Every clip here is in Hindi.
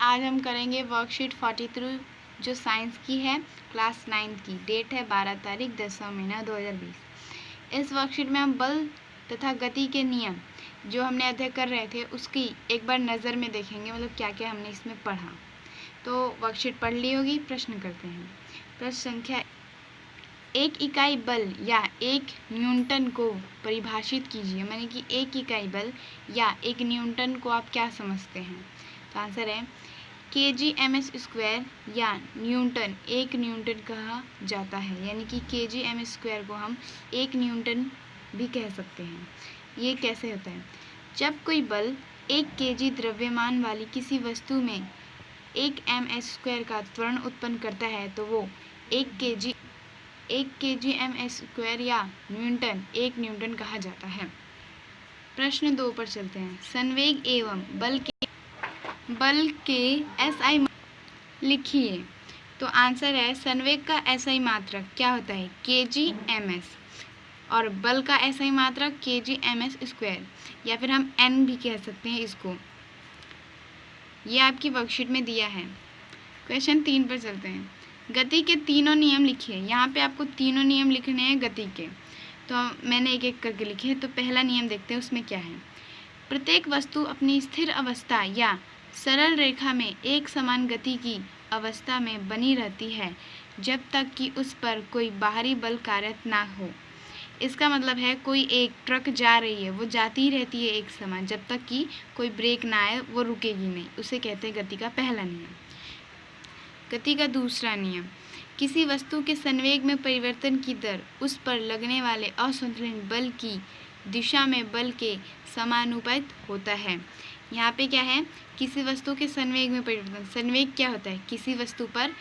आज हम करेंगे वर्कशीट 43 जो साइंस की है, क्लास 9 की। डेट है 12 तारीख 10वां महीना 2020। इस वर्कशीट में हम बल तथा गति के नियम जो हमने अध्ययन कर रहे थे उसकी एक बार नज़र में देखेंगे, मतलब क्या क्या हमने इसमें पढ़ा। तो वर्कशीट पढ़ ली होगी। प्रश्न करते हैं। प्रश्न संख्या 1 इकाई बल या 1 न्यूटन को परिभाषित कीजिए। माने कि 1 इकाई बल या 1 न्यूटन को आप क्या समझते हैं? तो आंसर है kg/m² या न्यूटन 1 न्यूटन कहा जाता है। यानी कि kg/m² को हम 1 न्यूटन भी कह सकते हैं। ये कैसे होता है? जब कोई बल 1 kg द्रव्यमान वाली किसी वस्तु में 1 m² का त्वरण उत्पन्न करता है तो वो 1 kg/m² या न्यूटन 1 न्यूटन कहा जाता है। प्रश्न 2 पर चलते हैं। संवेग एवं बल के SI लिखिए। तो आंसर है संवेग का SI मात्रक क्या होता है? kg/ms और बल का SI मात्रक kg/ms², या फिर हम n भी कह सकते हैं इसको। ये आपकी वर्कशीट में दिया है। क्वेश्चन 3 पर चलते हैं। गति के तीनों नियम लिखिए। यहाँ पे आपको तीनों नियम लिखने हैं गति के, तो मैंने एक एक करके लिखे हैं। तो पहला नियम देखते हैं उसमें क्या है। प्रत्येक वस्तु अपनी स्थिर अवस्था या सरल रेखा में एक समान गति की अवस्था में बनी रहती है जब तक कि उस पर कोई बाहरी बल कार्यरत ना हो। इसका मतलब है कोई एक ट्रक जा रही है, वो जाती ही रहती है एक समान, जब तक कि कोई ब्रेक ना आए वो रुकेगी नहीं। उसे कहते हैं गति का पहला नियम। गति का दूसरा नियम, किसी वस्तु के संवेग में परिवर्तन की दर उस पर लगने वाले असंतुलित बल की दिशा में बल के समानुपातिक होता है। यहाँ पे क्या है? किसी वस्तु के संवेग में परिवर्तन। संवेग क्या होता है? किसी वस्तु पर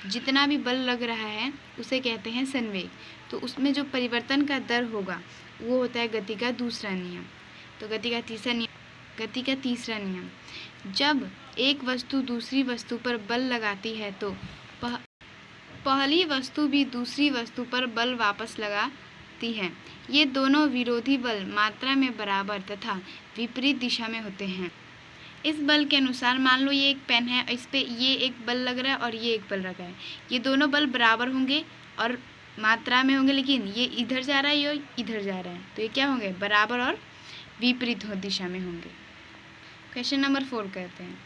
जितना भी बल लग रहा है उसे कहते हैं संवेग। तो उसमें जो परिवर्तन का दर होगा वो होता है गति का दूसरा नियम। तो गति का तीसरा नियम, जब एक वस्तु दूसरी वस्तु पर बल लगाती है तो पहली वस्तु भी दूसरी वस्तु पर बल वापस लगाती है। ये दोनों विरोधी बल मात्रा में बराबर तथा विपरीत दिशा में होते हैं। इस बल के अनुसार मान लो ये एक पेन है, इस पे ये एक बल लग रहा है और ये एक बल लगा है। ये दोनों बल बराबर होंगे और मात्रा में होंगे, लेकिन ये इधर जा रहा है, ये इधर जा रहा है, तो ये क्या होंगे? बराबर और विपरीत दिशा में होंगे। क्वेश्चन नंबर 4 कहते हैं,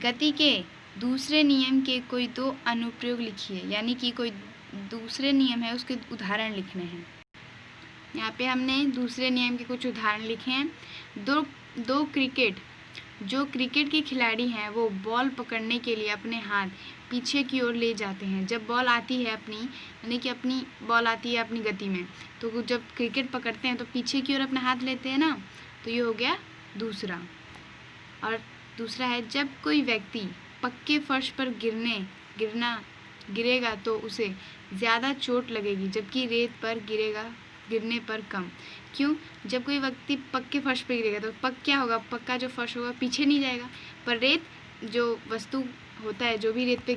गति के दूसरे नियम के कोई 2 अनुप्रयोग लिखिए। यानी कि कोई दूसरे नियम है उसके उदाहरण लिखने हैं। यहाँ पे हमने दूसरे नियम के कुछ उदाहरण लिखे हैं। दो क्रिकेट के खिलाड़ी हैं वो बॉल पकड़ने के लिए अपने हाथ पीछे की ओर ले जाते हैं। जब बॉल आती है यानी कि अपनी बॉल आती है अपनी गति में, तो जब क्रिकेट पकड़ते हैं तो पीछे की ओर अपना हाथ लेते हैं ना, तो ये हो गया दूसरा। और दूसरा है, जब कोई व्यक्ति पक्के फर्श पर गिरेगा तो उसे ज़्यादा चोट लगेगी, जबकि रेत पर गिरने पर कम। क्यों? जब कोई व्यक्ति पक्के फर्श पर गिरेगा तो क्या होगा? पक्का जो फर्श होगा पीछे नहीं जाएगा, पर रेत जो वस्तु होता है, जो भी रेत पे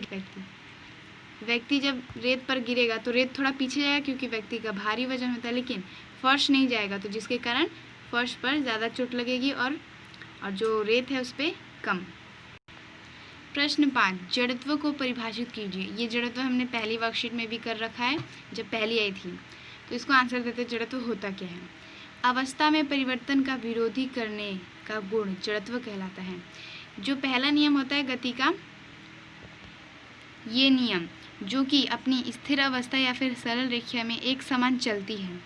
व्यक्ति जब रेत पर गिरेगा तो रेत थोड़ा पीछे जाएगा क्योंकि व्यक्ति का भारी वजन होता है, लेकिन फर्श नहीं जाएगा, तो जिसके कारण फर्श पर ज़्यादा चोट लगेगी और जो रेत है उस पर कम। प्रश्न 5, जड़त्व को परिभाषित कीजिए। ये जड़त्व हमने पहली वर्कशीट में भी कर रखा है जब पहली आई थी, तो इसको आंसर देते जड़त्व होता क्या है। अवस्था में परिवर्तन का विरोधी करने का गुण जड़त्व कहलाता है। जो पहला नियम होता है गति का, ये नियम जो कि अपनी स्थिर अवस्था या फिर सरल रेखा में एक समान चलती है,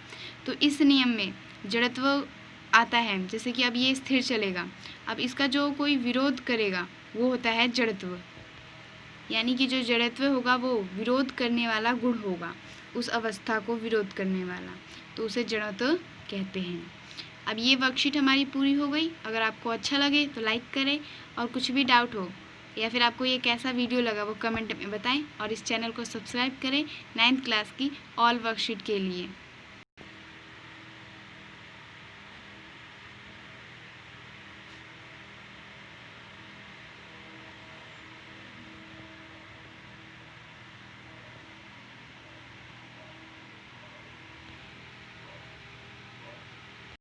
तो इस नियम में जड़त्व आता है। जैसे कि अब ये स्थिर चलेगा, अब इसका जो कोई विरोध करेगा वो होता है जड़त्व। यानी कि जो जड़त्व होगा वो विरोध करने वाला गुण होगा, उस अवस्था को विरोध करने वाला, तो उसे जड़त्व कहते हैं। अब ये वर्कशीट हमारी पूरी हो गई। अगर आपको अच्छा लगे तो लाइक करें, और कुछ भी डाउट हो या फिर आपको ये कैसा वीडियो लगा वो कमेंट में बताएं, और इस चैनल को सब्सक्राइब करें 9th क्लास की ऑल वर्कशीट के लिए।